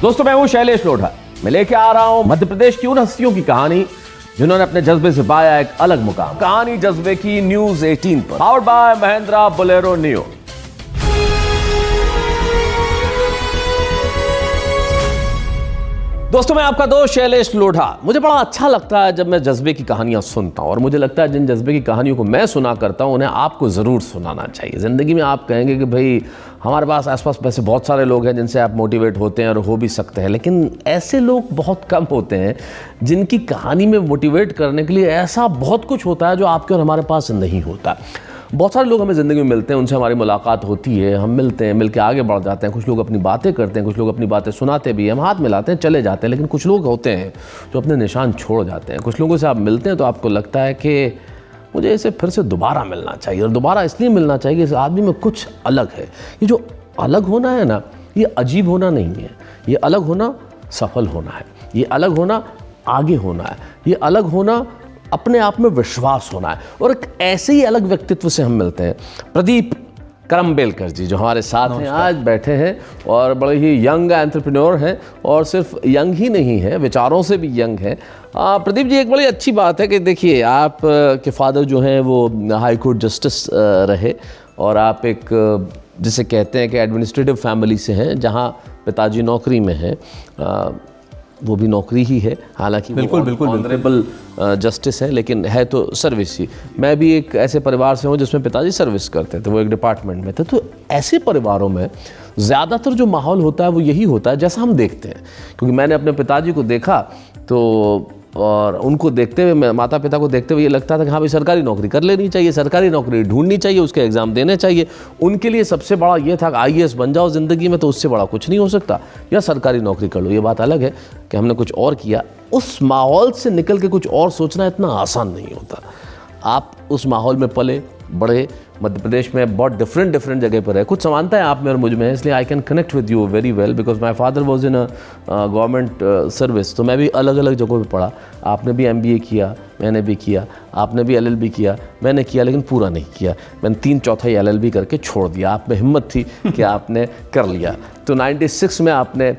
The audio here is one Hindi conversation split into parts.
दोस्तों मैं हूं शैलेश लोढ़ा। मैं लेके आ रहा हूं मध्य प्रदेश की उन हस्तियों की कहानी जिन्होंने अपने जज्बे से पाया एक अलग मुकाम। कहानी जज्बे की न्यूज 18 पर, powered by Mahindra Bolero neo. दोस्तों मैं आपका दोस्त शैलेश लोढ़ा। मुझे बड़ा अच्छा लगता है जब मैं जज्बे की कहानियां सुनता हूं, और मुझे लगता है जिन जज्बे की कहानियों को मैं सुना करता हूं उन्हें आपको ज़रूर सुनाना चाहिए। ज़िंदगी में आप कहेंगे कि भाई हमारे पास आसपास वैसे बहुत सारे लोग हैं जिनसे आप मोटिवेट होते हैं और हो भी सकते हैं, लेकिन ऐसे लोग बहुत कम होते हैं जिनकी कहानी में मोटिवेट करने के लिए ऐसा बहुत कुछ होता है जो आपके और हमारे पास नहीं होता। बहुत सारे लोग हमें ज़िंदगी में मिलते हैं, उनसे हमारी मुलाकात होती है, हम मिलते हैं, मिलकर आगे बढ़ जाते हैं। कुछ लोग अपनी बातें करते हैं, कुछ लोग अपनी बातें सुनाते भी हैं, हम हाथ मिलाते हैं, चले जाते हैं। लेकिन कुछ लोग होते हैं जो अपने निशान छोड़ जाते हैं। कुछ लोगों से आप मिलते हैं तो आपको लगता है कि मुझे इसे फिर से दोबारा मिलना चाहिए, और दोबारा इसलिए मिलना चाहिए कि इस आदमी में कुछ अलग है। ये जो अलग होना है ना, ये अजीब होना नहीं है, ये अलग होना सफल होना है, ये अलग होना आगे होना है, ये अलग होना अपने आप में विश्वास होना है। और एक ऐसे ही अलग व्यक्तित्व से हम मिलते हैं प्रदीप करम्बेलकर जी, जो हमारे साथ हैं, आज बैठे हैं, और बड़े ही यंग एंटरप्रेन्योर हैं, और सिर्फ यंग ही नहीं है, विचारों से भी यंग हैं। प्रदीप जी, एक बड़ी अच्छी बात है कि देखिए आप के फादर जो हैं वो हाई कोर्ट जस्टिस रहे, और आप एक जिसे कहते हैं कि एडमिनिस्ट्रेटिव फैमिली से हैं, जहाँ पिताजी नौकरी में हैं। वो भी नौकरी ही है, हालांकि बिल्कुल ऑनरेबल जस्टिस है, लेकिन है तो सर्विस ही। मैं भी एक ऐसे परिवार से हूँ जिसमें पिताजी सर्विस करते थे, वो एक डिपार्टमेंट में थे। तो ऐसे परिवारों में ज़्यादातर जो माहौल होता है वो यही होता है जैसा हम देखते हैं। क्योंकि मैंने अपने पिताजी को देखा तो, और उनको देखते हुए, माता पिता को देखते हुए ये लगता था कि हाँ भाई सरकारी नौकरी कर लेनी चाहिए, सरकारी नौकरी ढूंढनी चाहिए, उसके एग्ज़ाम देने चाहिए। उनके लिए सबसे बड़ा ये था कि IAS बन जाओ ज़िंदगी में, तो उससे बड़ा कुछ नहीं हो सकता, या सरकारी नौकरी कर लो। ये बात अलग है कि हमने कुछ और किया। उस माहौल से निकल के कुछ और सोचना इतना आसान नहीं होता। आप उस माहौल में पले बढ़े, मध्य प्रदेश में बहुत डिफरेंट जगह पर है। कुछ समानता है आप में और मुझ में है, इसलिए I can connect with you very well, because my father was in government service. तो मैं भी अलग अलग जगहों पे पढ़ा। आपने भी MBA किया, मैंने भी किया, आपने भी LLB किया, मैंने किया, लेकिन पूरा नहीं किया। मैंने 3/4 LLB करके छोड़ दिया। आप में हिम्मत थी कि आपने कर लिया। तो 96 में आपने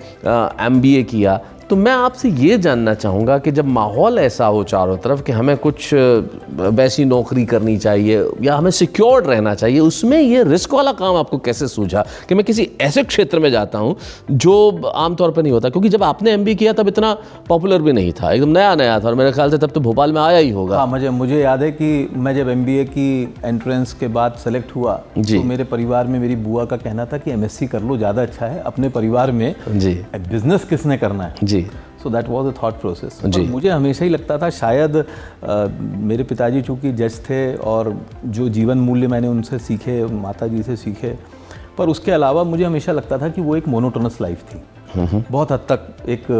MBA किया। तो मैं आपसे ये जानना चाहूँगा कि जब माहौल ऐसा हो चारों तरफ कि हमें कुछ वैसी नौकरी करनी चाहिए या हमें सिक्योर्ड रहना चाहिए, उसमें ये रिस्क वाला काम आपको कैसे सूझा कि मैं किसी ऐसे क्षेत्र में जाता हूँ जो आमतौर पर नहीं होता? क्योंकि जब आपने MBA किया तब इतना पॉपुलर भी नहीं था, एकदम नया था, और मेरे ख्याल से तब तो भोपाल में आया ही होगा। हाँ, मुझे याद है कि मैं जब MBA की एंट्रेंस के बाद सेलेक्ट हुआ तो मेरे परिवार में मेरी बुआ का कहना था कि MSc कर लो, ज़्यादा अच्छा है। अपने परिवार में जी बिजनेस किसने करना है जी। So that was a thought process. मुझे हमेशा ही लगता था शायद मेरे पिताजी चूँकि जज थे, और जो जीवन मूल्य मैंने उनसे सीखे, माता जी से सीखे, पर उसके अलावा मुझे हमेशा लगता था कि वो एक मोनोटोनस लाइफ थी बहुत हद तक। एक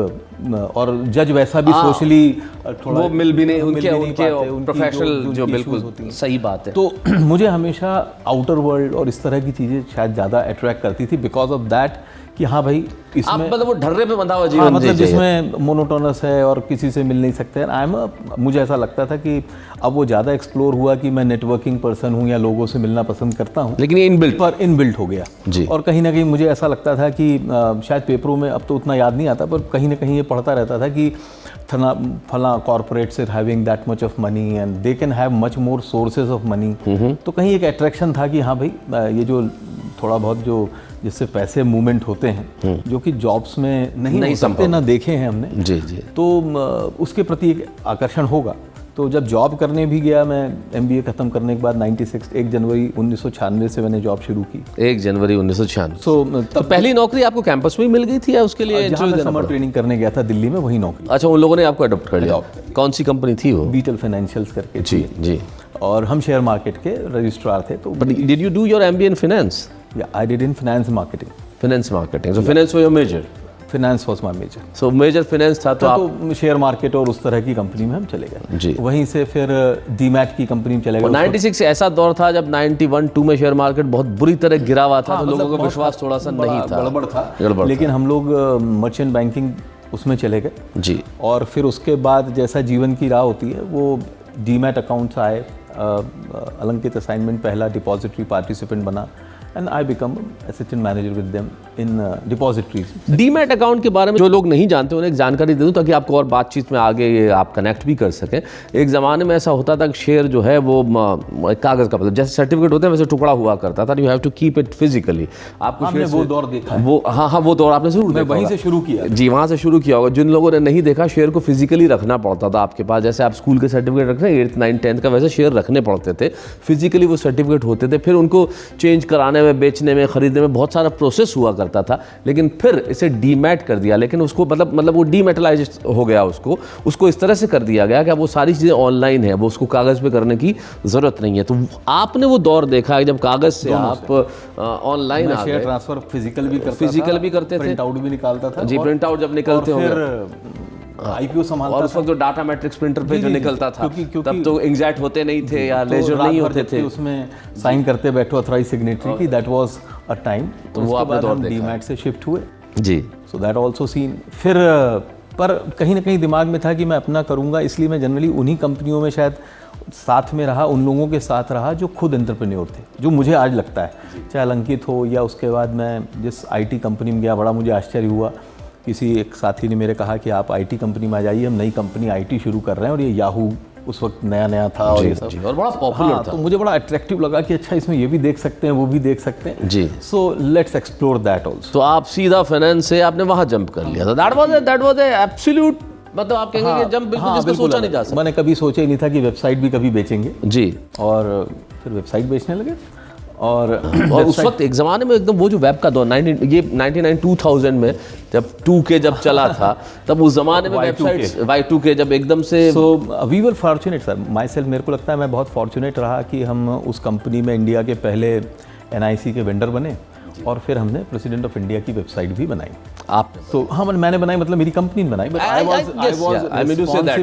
और जज वैसा भी सोशली थोड़ा वो मिल भी नहीं, उनके प्रोफेशनल जो बिल्कुल सही बात है। तो मुझे हमेशा आउटर वर्ल्ड और इस तरह की चीज़ें शायद ज़्यादा अट्रैक्ट करती थी, बिकॉज ऑफ दैट कि हाँ भाई इसमें मतलब वो ढर्रे पे बंधा हुआ जीवन, हाँ, मतलब जिसमें मोनोटोनस है और किसी से मिल नहीं सकते हैं। मुझे ऐसा लगता था कि अब वो ज़्यादा एक्सप्लोर हुआ कि मैं नेटवर्किंग पर्सन हूँ या लोगों से मिलना पसंद करता हूँ, लेकिन ये इनबिल्ट हो गया जी। और कहीं ना कहीं मुझे ऐसा लगता था कि शायद पेपरों में अब तो उतना याद नहीं आता, पर कहीं ना कहीं ये पढ़ता रहता था कि फला corporates are having that much of money and they can have much more sources of money. तो कहीं एक अट्रैक्शन था कि हाँ भाई ये जो थोड़ा बहुत जो जिससे पैसे मूवमेंट होते हैं जो कि जॉब्स में नहीं हो सकते, ना देखे हैं हमने जी, तो उसके प्रति एक आकर्षण होगा। तो जब जॉब करने भी गया, मैं MBA ख़त्म करने के बाद 1 जनवरी 1996 से मैंने जॉब शुरू की। 1 जनवरी 1996। तो पहली नौकरी आपको कैंपस में ही मिल गई थी या उसके लिए समर ट्रेनिंग करने गया था दिल्ली में, वही नौकरी? अच्छा, उन लोगों ने आपको अडॉप्ट कर लिया। कौन सी कंपनी थी वो? बीटल फाइनेंशियल्स करके जी। और हम शेयर मार्केट के रजिस्ट्रार थे। तो did you do your MBA in finance? Yeah, I did in finance marketing. Finance marketing. So finance was your major. Finance was my major. So major finance था तो आप शेयर मार्केट और उस तरह की कंपनी में हम चले गए जी। वहीं से फिर डीमैट की कंपनी में चले गए। 96 ऐसा दौर था जब 91-2 में शेयर मार्केट बहुत बुरी तरह गिरा हुआ था, तो लोगों का विश्वास थोड़ा सा नहीं था, गड़बड़ था। लेकिन हम लोग मर्चेंट बैंकिंग उसमें चले गए जी। और फिर उसके बाद जैसा जीवन की राह होती है, वो डीमैट अकाउंट्स आए, अलंकित असाइनमेंट पहला डिपॉजिटरी पार्टिसिपेंट बना, and I become assistant manager with them in depositories. Demat account के बारे में जो लोग नहीं जानते उन्हें एक जानकारी दे दूं ताकि आपको और बातचीत में आगे ये आप कनेक्ट भी कर सकें। एक ज़माने में ऐसा होता था कि शेयर जो है वो कागज़ का, मतलब जैसे सर्टिफिकेट होते हैं वैसे टुकड़ा हुआ करता था, you have to keep it physically. आपको आपने वो दौर देखा है? वो हाँ, वो दौर आपने जरूर देखा, वहीं से शुरू किया जी, वहाँ से शुरू किया होगा। जिन लोगों ने नहीं देखा, शेयर को फिजिकली रखना पड़ता था आपके पास, जैसे आप स्कूल के सर्टिफिकेट रखते हैं 8th 9th 10th का, वैसे शेयर रखने पड़ते थे, फिजिकली वो सर्टिफिकेट होते थे। फिर उनको चेंज कराने में, बेचने में, खरीदने में बहुत सारा प्रोसेस हुआ करता था, लेकिन फिर इसे डीमैट कर दिया। लेकिन उसको मतलब वो डीमेटलाइज हो गया, उसको इस तरह से कर दिया गया कि अब वो सारी चीज़ें ऑनलाइन है, वो उसको कागज़ पे करने की ज़रूरत नहीं है। तो आपने वो दौर देखा है जब कागज़ से आप ऑनलाइन शेयर ट्रांसफर फिजिकल भी करते थे, प्रिंट आउट भी निकालता था जी, प्रिंट आउट जब निकलते होंगे, आईपीओ संभालता और उस वक्त जो डाटा मैट्रिक्स प्रिंटर पे जो निकलता था, तब तो इंकजैक्ट होते नहीं थे या लेजर नहीं होते थे, उसमें साइन करते बैठो ऑथराइज सिग्नेचरी की, दैट वाज अ टाइम। तो वो आपने दौर देखा, डीमैट से शिफ्ट हुए जी, सो दैट आल्सो सीन। फिर पर कहीं ना कहीं दिमाग में था कि मैं अपना करूंगा, इसलिए मैं जनरली उन्हीं कंपनियों में शायद साथ में रहा, उन लोगों के साथ रहा जो खुद एंटरप्रेन्योर थे, जो मुझे आज लगता है, चाहे अलंकित हो या उसके बाद मैं जिस आईटी कंपनी में गया, बड़ा मुझे आश्चर्य हुआ। किसी एक साथी ने मेरे कहा कि आप आईटी कंपनी में आ जाइए, हम नई कंपनी आईटी शुरू कर रहे हैं, और ये याहू उस वक्त नया था और ये सब, और बड़ा पॉपुलर था। तो मुझे बड़ा अट्रैक्टिव लगा कि अच्छा इसमें ये भी देख सकते हैं, वो भी देख सकते हैं जी, so let's explore that also. तो आप सीधा फाइनेंस से आपने वहाँ जंप कर लिया था। दैट वाज एब्सोल्यूट, मतलब आप कहेंगे कि जंप बिल्कुल जिसको सोचा नहीं जा सकता। मैंने कभी सोचा ही नहीं था कि वेबसाइट भी कभी बेचेंगे जी, और फिर वेबसाइट बेचने लगे। और उस वक्त एक ज़माने में एकदम वो जो वेब का दौर 99-2000 में जब 2K जब चला था, तब उस ज़माने में वेबसाइट्स Y2K जब एकदम से, so we were fortunate sir, myself, मेरे को लगता है मैं बहुत फॉर्चुनेट रहा कि हम उस कंपनी में इंडिया के पहले NIC के वेंडर बने, और फिर हमने प्रेसिडेंट ऑफ इंडिया की वेबसाइट भी बनाई। आप तो हाँ, मैंने बनाई, मतलब मेरी कंपनी ने बनाई, बट आई वाज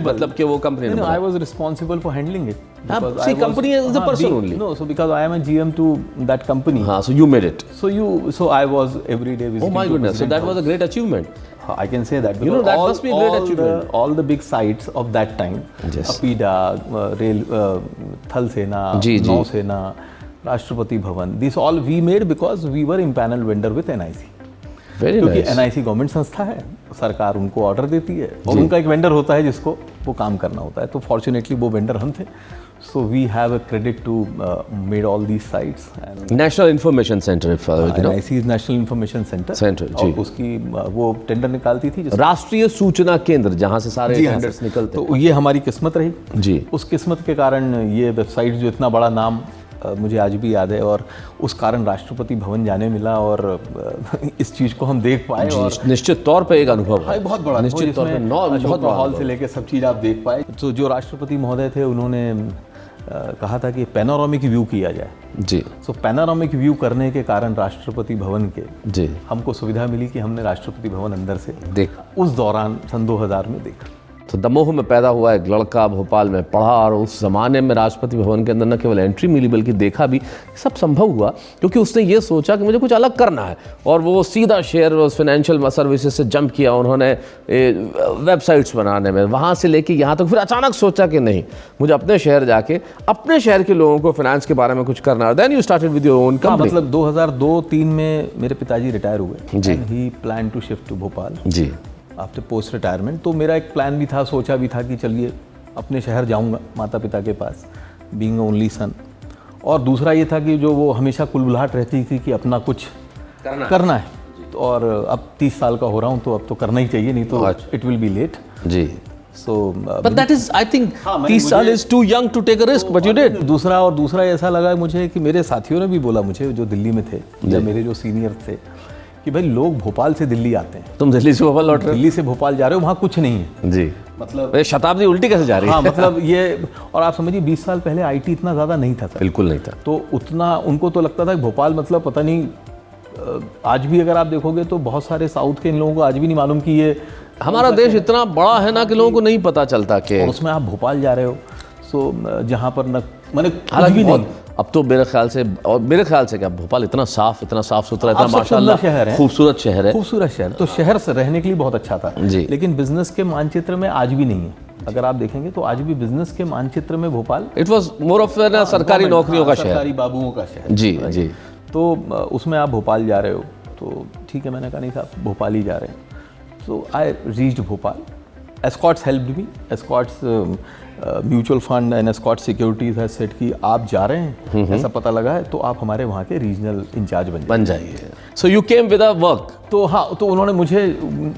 मतलब कि वो कंपनी ने, I was responsible for handling it. See, company is the person only. No, so because I am a GM to that company. So you made it. So I was every day visiting. Oh my goodness! So that was a great achievement. I can say that. You know, that must be a great achievement. All the big sites of that time, APIDA, Rail, Thal Sena, Nau Sena, Rashtrapati Bhavan. These all we made because we were impaneled vendor with NIC. क्योंकि NIC गवर्नमेंट संस्था है, सरकार उनको ऑर्डर देती है और उनका एक वेंडर होता है जिसको वो काम करना होता है। तो फॉर्चुनेटली वो वेंडर हम थे। So we have a credit to made all these sites. National information centre, NIC is national information centre, और उसकी वो टेंडर निकालती थी, राष्ट्रीय सूचना केंद्र, जहाँ से सारे टेंडर्स निकलते। तो ये हमारी किस्मत रही जी। उस किस्मत के कारण ये वेबसाइट जो इतना बड़ा नाम मुझे आज भी याद है, और उस कारण राष्ट्रपति भवन जाने मिला, और इस चीज़ को हम देख पाए, और निश्चित तौर पे एक अनुभव है, बहुत बड़ा, निश्चित तौर पे बहुत बड़ा हॉल से लेके सब चीज़ आप देख पाए। तो जो राष्ट्रपति महोदय थे उन्होंने कहा था कि पैनोरामिक व्यू किया जाए जी। सो पैनोरामिक व्यू करने के कारण राष्ट्रपति भवन के जी हमको सुविधा मिली कि हमने राष्ट्रपति भवन अंदर से देखा, उस दौरान सन 2000 में देखा। तो दमोह में पैदा हुआ एक लड़का, भोपाल में पढ़ा, और उस ज़माने में राष्ट्रपति भवन के अंदर न केवल एंट्री मिली बल्कि देखा भी। सब संभव हुआ क्योंकि उसने ये सोचा कि मुझे कुछ अलग करना है, और वो सीधा शेयर फाइनेंशियल सर्विसेज से जंप किया उन्होंने वेबसाइट्स बनाने में, वहाँ से लेके यहाँ तक। फिर अचानक सोचा कि नहीं, मुझे अपने शहर जाके अपने शहर के लोगों को फाइनेंस के बारे में कुछ करना है। Then you started with your own company. मतलब 2002-3 में मेरे पिताजी रिटायर हुए जी। He plan to shift to Bhopal जी आफ्टर पोस्ट रिटायरमेंट। तो मेरा एक प्लान भी था, सोचा भी था कि चलिए अपने शहर जाऊंगा माता पिता के पास, बीइंग ओनली सन। और दूसरा ये था कि जो वो हमेशा कुलबुलाहट रहती थी कि अपना कुछ करना है, और अब 30 साल का हो रहा हूँ तो अब तो करना ही चाहिए, नहीं तो इट विल बी लेट जी। So but that is, I think 30 साल is too young to take a risk, but you did. दूसरा ऐसा लगा मुझे कि मेरे साथियों ने भी बोला मुझे, जो दिल्ली में थे या मेरे जो सीनियर थे, कि भाई लोग भोपाल से दिल्ली आते हैं, तुम दिल्ली से भोपाल लौट रहे हो, दिल्ली से भोपाल जा रहे हो, वहाँ कुछ नहीं है जी। मतलब शताब्दी उल्टी कैसे जा रही है? हाँ, मतलब ये, और आप समझिए 20 साल पहले आईटी इतना ज़्यादा नहीं था सर, बिल्कुल नहीं था। तो उतना उनको तो लगता था कि भोपाल मतलब पता नहीं, आज भी अगर आप देखोगे तो बहुत सारे साउथ के इन लोगों को आज भी नहीं मालूम कि ये हमारा देश इतना बड़ा है ना कि लोगों को नहीं पता चलता कि, और उसमें आप भोपाल जा रहे हो, सो जहाँ पर न मैंने कुछ भी नहीं। अब तो मेरे ख्याल से क्या भोपाल इतना साफ सुथरा, इतना माशाल्लाह शहर है, खूबसूरत शहर है, खूबसूरत शहर। तो शहर से रहने के लिए बहुत अच्छा था जी। लेकिन बिजनेस के मानचित्र में आज भी नहीं है। अगर आप देखेंगे तो आज भी बिजनेस के मानचित्र में Bhopal it was more of सरकारी नौकरियों का शहर, सरकारी बाबुओं का शहर जी जी। तो उसमें आप भोपाल जा रहे हो, तो ठीक है, मैंने कहा नहीं साहब भोपाल ही जा रहे हैं। So I reached Bhopal, Escorts helped me, Escorts mutual fund and Escort securities has said कि आप जा रहे हैं, ऐसा पता लगा है, तो आप हमारे वहाँ के रीजनल इंचार्ज बन जाइए। So you came with a work. तो हाँ, तो उन्होंने मुझे,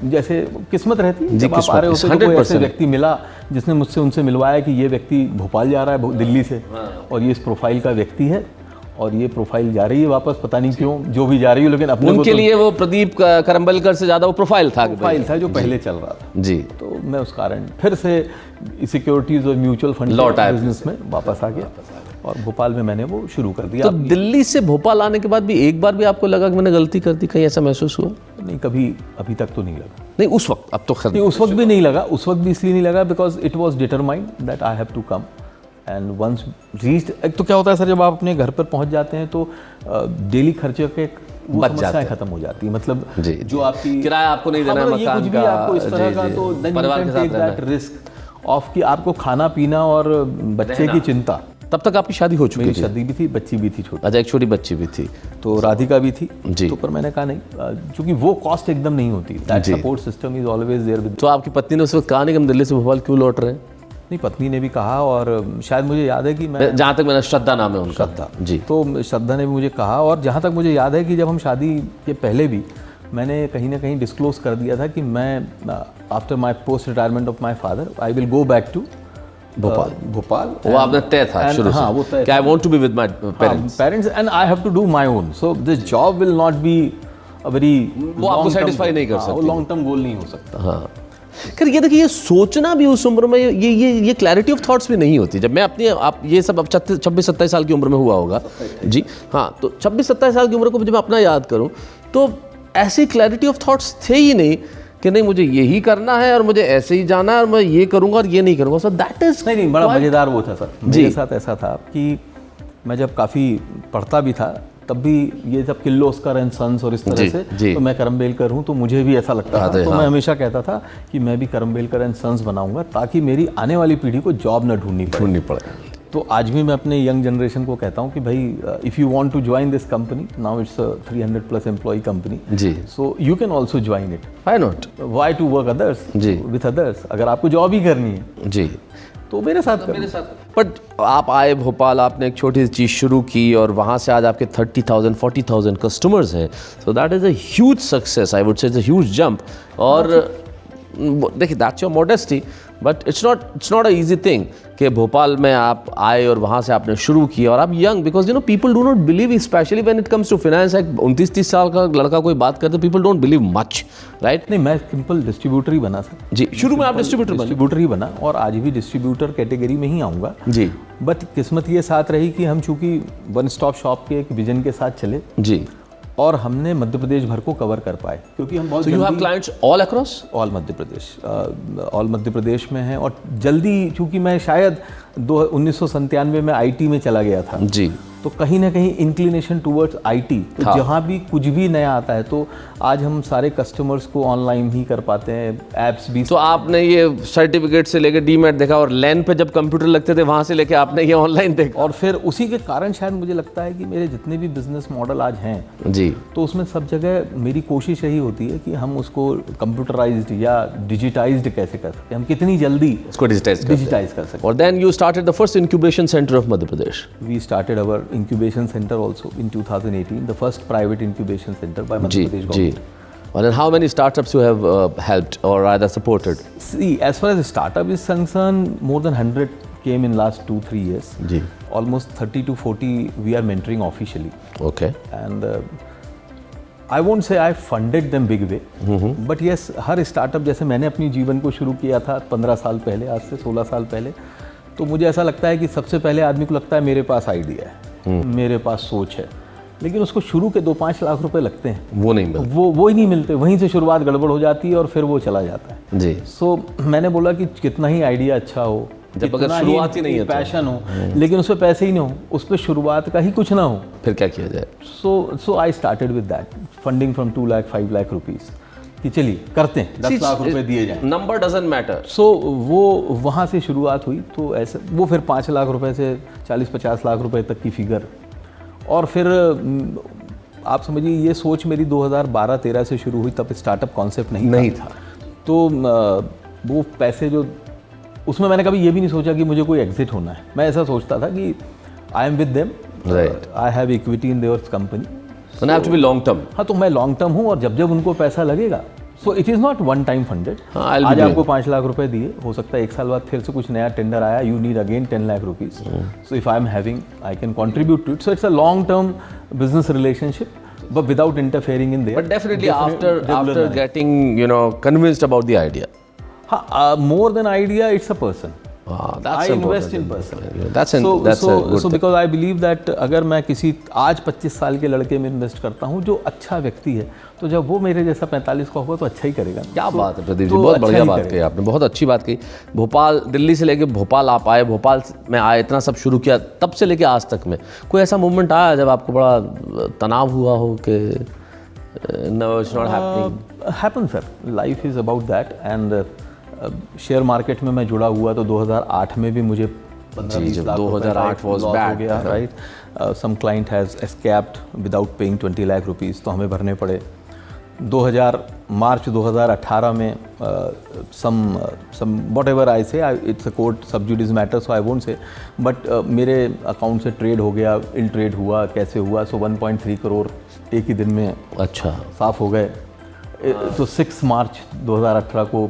जैसे किस्मत रहती है, जब आप आ रहे होते तो कोई ऐसे व्यक्ति मिला जिसने मुझसे उनसे मिलवाया कि ये व्यक्ति भोपाल जा रहा है दिल्ली से, और ये इस प्रोफाइल का व्यक्ति है, और ये प्रोफाइल जा रही है वापस, पता नहीं क्यों जो भी जा रही है, लेकिन अपने उनके लिए वो प्रदीप करम्बलकर से ज़्यादा वो प्रोफाइल था जो पहले चल रहा था जी। तो मैं उस कारण फिर से सिक्योरिटीज़ और म्यूचुअल फंड बिजनेस में वापस आ गया, और भोपाल में मैंने वो शुरू कर दिया। तो दिल्ली से भोपाल आने के बाद भी एक बार भी आपको लगा कि मैंने गलती कर दी, कहीं ऐसा महसूस हुआ? नहीं, कभी अभी तक तो नहीं लगा। नहीं उस वक्त, अब तो खैर नहीं, उस वक्त भी नहीं लगा। उस वक्त भी इसलिए नहीं लगा because it was determined that I have to come and once reached. एक तो क्या होता है सर, जब आप अपने घर पर पहुंच जाते हैं तो डेली खर्चे के वो समस्याएं खत्म हो जाती है, मतलब जो आपकी किराया आपको नहीं देना है मकान का, आपको इस तरह का, तो परिवार के साथ दैट रिस्क ऑफ कि आपको खाना पीना और बच्चे की चिंता। तब तक आपकी शादी हो चुकी थी? शादी भी थी, बच्ची भी थी छोटी। अच्छा, एक छोटी बच्ची भी थी, तो राधिका भी थी जी। तो पर मैंने कहा नहीं, क्योंकि वो कॉस्ट एकदम नहीं होती, that support system is always there with. तो आपकी पत्नी ने उस वक्त कहा नहीं कि हम दिल्ली से भोपाल क्यों लौट रहे हैं? नहीं, पत्नी ने भी कहा, और शायद मुझे याद है कि मैं, जहाँ तक मैंने, श्रद्धा नाम है उनका। श्रद्धा जी। तो श्रद्धा ने भी मुझे कहा, और जहाँ तक मुझे याद है कि जब हम शादी के पहले भी मैंने कहीं ना कहीं डिस्क्लोज कर दिया था कि मैं after my post retirement of my father I will go back to Bhopal. वो आपने तय था शुरू से? हाँ, वो तय। I want to be with my parents and I have to do my own, so this job will not be a very, वो आपको सेटिस्फाई नहीं कर सकती, वो लॉन्ग टर्म गोल नहीं हो सकता। हाँ, खैर ये देखिए, ये सोचना भी उस उम्र में, ये क्लैरिटी ऑफ थॉट्स भी नहीं होती। जब मैं अपनी, आप ये सब अब 26-27 साल की उम्र में हुआ होगा जी, हाँ, तो 26-27 साल की उम्र को जब मैं अपना याद करूं तो ऐसी क्लैरिटी ऑफ थॉट्स थे ही नहीं कि नहीं मुझे यही करना है और मुझे ऐसे ही जाना है और मैं ये करूंगा और ये नहीं करूंगा। सो दैट इज नहीं, बड़ा मज़ेदार वो था सर। मेरे साथ ऐसा था कि मैं जब काफ़ी पढ़ता भी था तब भी ये जब किर्लोस्कर एंड सन्स और इस तरह से, तो मैं करम्बेलकर हूँ, तो मुझे भी ऐसा लगता था, तो मैं हमेशा कहता था कि मैं भी करम्बेलकर एंड सन्स बनाऊंगा ताकि मेरी आने वाली पीढ़ी को जॉब न ढूंढनी पड़े। तो आज भी मैं अपने यंग जनरेशन को कहता हूँ कि भाई, if you want to join this company, now it's 300+ employ company जी, so you can also join it. Why not, why to work others with others, अगर आपको जॉब ही करनी है जी तो मेरे साथ। बट आप आए भोपाल, आपने एक छोटी सी चीज़ शुरू की और वहाँ से आज आपके 30,000 40,000 कस्टमर्स हैं, so that is a huge success, I would say it's a huge jump. और देखिए, that's your modesty, but it's not a easy thing कि भोपाल में आप आए और वहाँ से आपने शुरू किया, और आप young, because you know people do not believe, especially when it comes to finance. एक 29-30 साल का लड़का कोई बात करते, people don't believe much, right? नहीं, मैं सिंपल डिस्ट्रीब्यूटर ही बना सर जी। शुरू में आप डिस्ट्रीब्यूटर ही बना, और आज भी डिस्ट्रीब्यूटर कैटेगरी में ही आऊँगा जी। बट किस्मत ये साथ रही कि हम चूँकि वन स्टॉप शॉप के एक विजन के साथ चले जी, और हमने मध्य प्रदेश भर को कवर कर पाए, क्योंकि हम बहुत you have clients all across all Madhya Pradesh में हैं। और जल्दी, चूंकि मैं शायद 1997 में आईटी में चला गया था जी, तो कहीं ना कहीं इंक्लिनेशन टूवर्ड्स आईटी, तो जहाँ भी कुछ भी नया आता है तो आज हम सारे कस्टमर्स को ऑनलाइन ही कर पाते हैं, ऐप्स भी। तो आपने ये सर्टिफिकेट से लेकर डीमैट देखा, और लैन पे जब कंप्यूटर लगते थे वहाँ से लेकर आपने ये ऑनलाइन देखा, और फिर उसी के कारण शायद मुझे लगता है कि मेरे जितने भी बिजनेस मॉडल आज हैं जी, तो उसमें सब जगह मेरी कोशिश यही होती है कि हम उसको कंप्यूटराइज्ड या डिजिटाइज्ड कैसे कर सकते हैं, हम कितनी जल्दी उसको डिजिटाइज कर सकते हैं। और then you started the first incubation centre of Madhya Pradesh. We started our incubation center also in 2018, the first private incubation center by Madhya Pradesh government. And then how many startups you have helped or rather supported? See, as far as startup is concerned, more than 100 came in last 2-3 years. जी. Almost 30 to 40 we are mentoring officially. Okay. And I won't say I funded them big way, but yes, her startup, जैसे मैंने अपनी जीवन को शुरू किया था 15 साल पहले, आज से 16 साल पहले, तो मुझे ऐसा लगता है कि सबसे पहले आदमी को लगता है मेरे पास आइडिया है, मेरे पास सोच है, लेकिन उसको शुरू के 2-5 लाख रुपए लगते हैं, वो नहीं मिलते, वो ही नहीं मिलते, वहीं से शुरुआत गड़बड़ हो जाती है और फिर वो चला जाता है जी। सो मैंने बोला कि कितना ही आइडिया अच्छा हो, जब अगर शुरुआत ही नहीं है, पैशन हो, लेकिन उस पर पैसे ही नहीं हो, उस पर शुरुआत का ही कुछ ना हो, फिर क्या किया जाए। So I started with that, funding from 2 lakh 5 lakh rupees, कि चलिए करते हैं, 10 लाख रुपए दिए जाएं, नंबर डजंट मैटर। सो वो वहाँ से शुरुआत हुई, तो ऐसे वो फिर 5 लाख रुपए से 40-50 लाख रुपए तक की फिगर, और फिर आप समझिए ये सोच मेरी 2012-13 से शुरू हुई, तब स्टार्टअप कॉन्सेप्ट नहीं था। तो वो पैसे जो उसमें मैंने कभी ये भी नहीं सोचा कि मुझे कोई एग्जिट होना है। मैं ऐसा सोचता था कि I am with them, I have equity in their company, So I have to be long term. हाँ, तो मैं लॉन्ग टर्म हूँ और जब जब उनको पैसा लगेगा, so it is not one time funded. आज आपको 5 लाख रुपए दिए, हो सकता है 1 साल बाद फिर से कुछ नया टेंडर आया, you need again 10 lakh rupees, so if I am having I can contribute to it. So it's a long term business relationship, but without interfering in there. But definitely after getting, you know, convinced about the idea. More than idea, it's a person. That's I invest in person. That's a good thing. Because I believe that अगर मैं किसी आज 25 साल के लड़के में इन्वेस्ट करता हूँ जो अच्छा व्यक्ति है, तो जब वो मेरे जैसा 45 का होगा तो अच्छा ही करेगा। क्या बात है प्रदीप जी, बहुत बढ़िया बात कही आपने, बहुत अच्छी बात कही। भोपाल, दिल्ली से लेके भोपाल आप आए, भोपाल में आए, इतना सब शुरू किया, तब से लेके आज तक में कोई ऐसा मोमेंट आया जब आपको बड़ा तनाव हुआ हो कि no, it's not happening? Happens sir, life is about that and share market में मैं जुड़ा हुआ तो 2008 में भी मुझे 15-20 लाख 2008 was bad हो गया, right. Some client has escaped without paying 20 lakh rupees, तो हमें भरने पड़े। मार्च 2018 में सम व्हाटएवर आई से, इट्स अ कोर्ट सब जुडिस matter, so I won't say, but मेरे अकाउंट से ट्रेड हो गया, इल ट्रेड हुआ, कैसे हुआ, सो 1.3 करोड़ एक ही दिन में अच्छा साफ हो गए। तो 6 मार्च 2018 को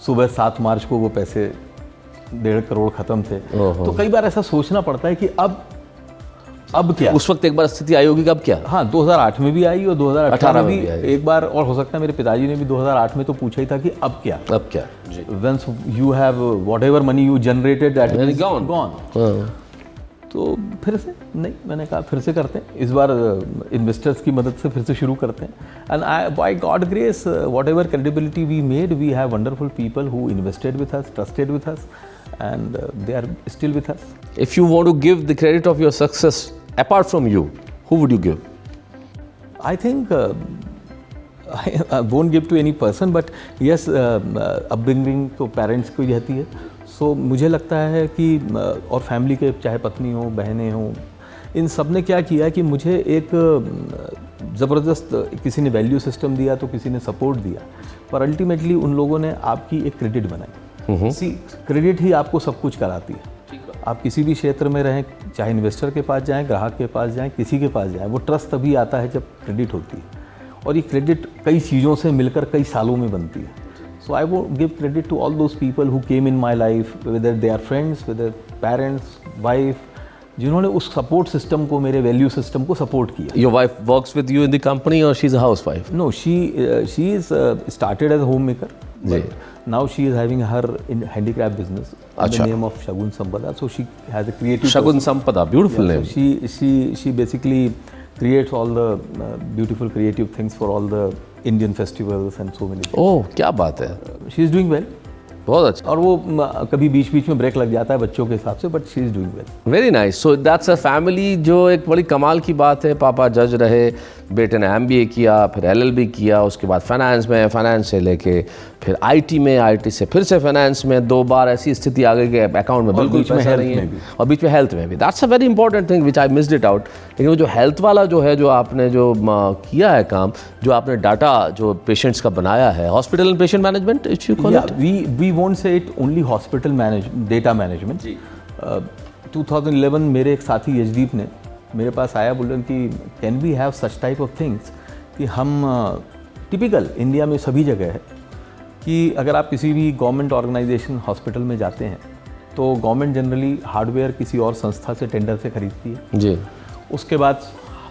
सुबह 7 मार्च को वो पैसे 1.5 करोड़ ख़त्म थे। तो कई बार ऐसा सोचना पड़ता है कि अब क्या। उस वक्त एक बार स्थिति आई होगी कि अब क्या। हाँ, 2008 में भी आई और 2018 में भी एक बार, और हो सकता है मेरे पिताजी ने भी 2008 में तो पूछा ही था कि अब क्या। Once you have whatever money you generated that is gone. तो फिर से नहीं, मैंने कहा फिर से करते हैं, इस बार इन्वेस्टर्स की मदद से फिर से शुरू करते हैं। And by God grace whatever credibility we made, we have wonderful people who invested with us, trusted with us, and they are still with us. If you want to give the credit of your success apart from you, who would you give? I think I won't give to any person, but yes, upbringing तो पेरेंट्स को ही रहती है। सो मुझे लगता है कि और फैमिली के चाहे पत्नी हो, बहनें हों, इन सब ने क्या किया कि मुझे एक ज़बरदस्त, किसी ने वैल्यू सिस्टम दिया तो किसी ने सपोर्ट दिया, पर अल्टीमेटली उन लोगों ने आपकी एक क्रेडिट बनाई। सी क्रेडिट ही आपको सब कुछ कराती है। आप किसी भी क्षेत्र में रहें, चाहे इन्वेस्टर के पास जाएँ, ग्राहक के पास जाएँ, किसी के पास जाएँ, वो ट्रस्ट तभी आता है जब क्रेडिट होती है, और ये क्रेडिट कई चीज़ों से मिलकर कई सालों में बनती है। So I would give credit to all those people who came in my life, whether they are friends, whether parents, wife, जिन्होंने उस सपोर्ट सिस्टम को, मेरे वैल्यू सिस्टम को सपोर्ट किया। Your wife works with you in the company और she is a housewife? No, she is started as a home maker, but now she is having her in handicraft business the name of शगुन संपदा। So she has a creative Shagun Sampada, beautiful name. She basically creates all the beautiful creative things for all the Indian festivals and so many things. ओह, क्या बात है। She is doing well. बहुत अच्छा। और वो कभी बीच बीच में ब्रेक लग जाता है बच्चों के हिसाब से, but she is doing well. Very nice. So that's a family, जो एक बड़ी कमाल की बात है। पापा जज रहे, बेटे ने MBA किया, फिर LLB किया, उसके बाद फाइनेंस में, फाइनेंस से लेके फिर IT में, IT से फिर से फाइनेंस में, 2 बार ऐसी स्थिति आ गई कि अकाउंट में बिल्कुल पैसा नहीं है, और बीच में हेल्थ में भी। That's a very important thing which I missed it out. लेकिन वो जो हेल्थ वाला जो है, जो आपने जो किया है काम, जो आपने डाटा जो पेशेंट्स का बनाया है, hospital and patient management, if you call it, we won't say it only hospital data management. 2011 मेरे एक साथी यशदीप ने मेरे पास आया, बोल रहे कि can we have such type of things, कि हम टिपिकल इंडिया में सभी जगह है कि अगर आप किसी भी गवर्नमेंट ऑर्गेनाइजेशन हॉस्पिटल में जाते हैं तो गवर्नमेंट जनरली हार्डवेयर किसी और संस्था से टेंडर से खरीदती है जी, उसके बाद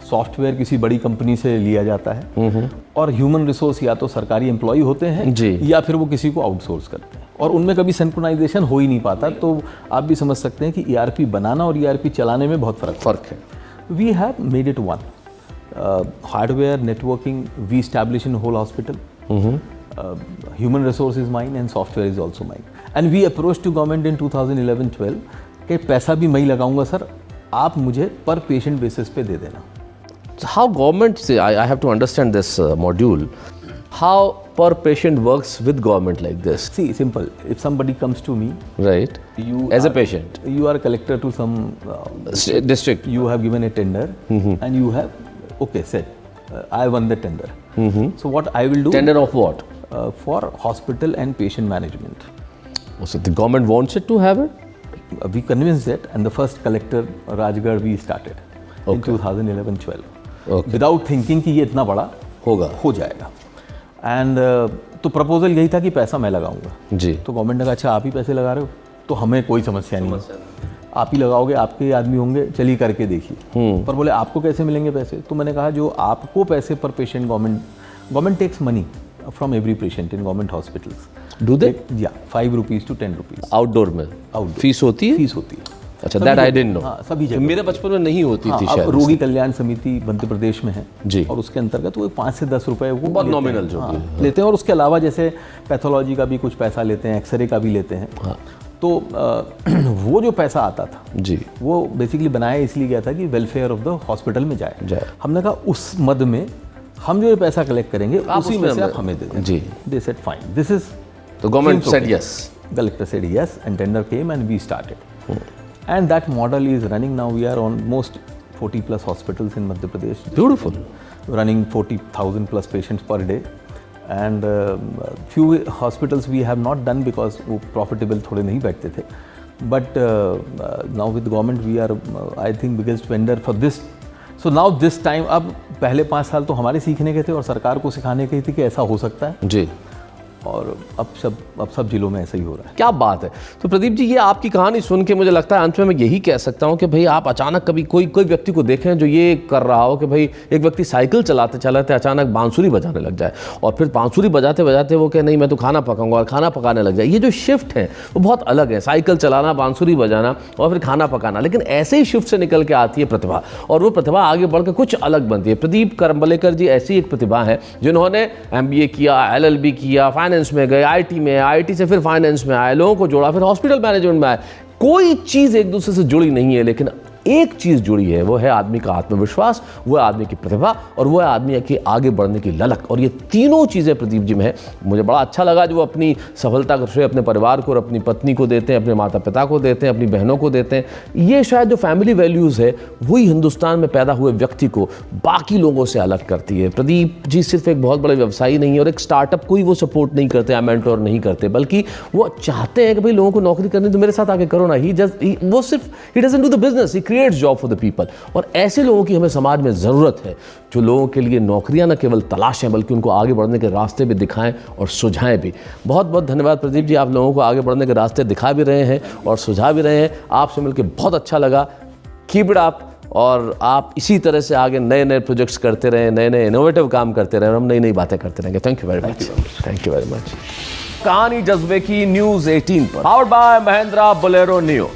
सॉफ्टवेयर किसी बड़ी कंपनी से लिया जाता है, और ह्यूमन रिसोर्स या तो सरकारी एम्प्लॉय होते हैं जी, या फिर वो किसी को आउटसोर्स करते हैं, और उनमें कभी सिंक्रोनाइजेशन हो ही नहीं पाता। तो आप भी समझ सकते हैं कि ERP बनाना और ERP चलाने में बहुत फ़र्क है। We have made it one hardware networking, we establish in whole hospital, human resource is mine and software is also mine, and we approached to government in 2011-12 कि पैसा भी मैं ही लगाऊंगा सर, आप मुझे पर पेशेंट बेसिस पे दे देना। How government say, I have to understand this module, how per patient works with government like this? See, simple. If somebody comes to me, right, you as a patient, you are a collector to some district, you have given a tender and you have, okay, said I won the tender. So what I will do Tender of what? For hospital and patient management. So the government wants it to have it? We convinced it, and the first collector Rajgarh we started in 2011-12 without thinking कि ये इतना बड़ा हो जाएगा. And तो प्रपोजल यही था कि पैसा मैं लगाऊंगा जी. तो गवर्नमेंट ने कहा अच्छा आप ही पैसे लगा रहे हो तो हमें कोई समस्या नहीं, आप ही लगाओगे, आपके ही आदमी होंगे, चलिए करके देखिए. पर बोले आपको कैसे मिलेंगे पैसे? तो मैंने कहा जो आपको पैसे पर patient government takes money from every patient in government hospitals. Do they? या 5 रुपीज़ to 10 रुपीज़. आउटडोर में फीस होती है? फीस होती है. अच्छा, दैट आई डिडंट नो. हाँ, सभी जगह. मेरे बचपन में नहीं होती थी अब शायद. रोगी कल्याण समिति मध्य प्रदेश में है जी. और उसके अंतर्गत वो 5 से 10 रुपए वो बहुत नॉमिनल जो भी लेते हैं. और उसके अलावा जैसे पैथोलॉजी का भी कुछ पैसा लेते हैं, एक्सरे का भी लेते हैं. तो वो जो पैसा आता था जी, वो बेसिकली बनाया इसलिए गया था कि वेलफेयर ऑफ द हॉस्पिटल में जाए. हमने कहा उस मद में हम जो ये पैसा कलेक्ट करेंगे उसी में से आप हमें दे दें जी. They said fine, this is तो government said yes. Collector said yes, and tender came and we started. And that model is running now. We are on most 40 plus hospitals in Madhya Pradesh. Beautiful. Running 40,000 plus patients per day. And few hospitals we have not done because वो profitable थोड़े नहीं बैठते थे. But now with government we are I think biggest vendor for this. So now this time अब पहले 5 साल तो हमारे सीखने के थे और सरकार को सिखाने के थे कि ऐसा हो सकता है. जी. और अब सब जिलों में ऐसा ही हो रहा है. क्या बात है. तो प्रदीप जी, ये आपकी कहानी सुन के मुझे लगता है अंत में मैं यही कह सकता हूँ कि भाई आप अचानक कभी कोई व्यक्ति को देखें जो ये कर रहा हो कि भाई एक व्यक्ति साइकिल चलाते चलाते अचानक बांसुरी बजाने लग जाए और फिर बांसुरी बजाते बजाते वो कहे नहीं मैं तो खाना पकाऊंगा और खाना पकाने लग जाए. ये जो शिफ्ट है वो बहुत अलग है. साइकिल चलाना, बांसुरी बजाना और फिर खाना पकाना. लेकिन ऐसे ही शिफ्ट से निकल के आती है प्रतिभा और वो प्रतिभा आगे बढ़ के कुछ अलग बनती है. प्रदीप करम्बलेकर जी ऐसी एक प्रतिभा है जिन्होंने MBA किया, LLB किया, फाइनेंस में गए, IT में, IT से फिर फाइनेंस में आए, लोगों को जोड़ा, फिर हॉस्पिटल मैनेजमेंट में आए. कोई चीज़ एक दूसरे से जुड़ी नहीं है, लेकिन एक चीज़ जुड़ी है, वो है आदमी का आत्मविश्वास, वो है आदमी की प्रतिभा और वो है आदमी की आगे बढ़ने की ललक. और ये तीनों चीज़ें प्रदीप जी में है. मुझे बड़ा अच्छा लगा जो वो अपनी सफलता का श्रेय अपने परिवार को और अपनी पत्नी को देते हैं, अपने माता पिता को देते हैं, अपनी बहनों को देते हैं. ये शायद जो फैमिली वैल्यूज़ है वही हिंदुस्तान में पैदा हुए व्यक्ति को बाकी लोगों से अलग करती है. प्रदीप जी सिर्फ एक बहुत बड़े व्यवसायी नहीं है और एक स्टार्टअप को ही वो सपोर्ट नहीं करते, मेंटोर नहीं करते, बल्कि वो चाहते हैं कि भाई लोगों को नौकरी करनी तो मेरे साथ आके करो ना. वो सिर्फ he doesn't do the business, he creates job for the people. और ऐसे लोगों की हमें समाज में ज़रूरत है जो लोगों के लिए नौकरियां न केवल तलाशें बल्कि उनको आगे बढ़ने के रास्ते भी दिखाएं और सुझाएं भी. बहुत बहुत धन्यवाद प्रदीप जी, आप लोगों को आगे बढ़ने के रास्ते दिखा भी रहे हैं और सुझा भी रहे हैं. आपसे मिलकर बहुत अच्छा लगा. कीप इट अप और आप इसी तरह से आगे नए नए प्रोजेक्ट्स करते रहें, नए नए इनोवेटिव काम करते रहें और हम नई नई बातें करते रहेंगे. Thank you very much. Thank you very much. कहानी जज्बे की न्यूज़ 18 पर, powered by Mahindra Bolero neo.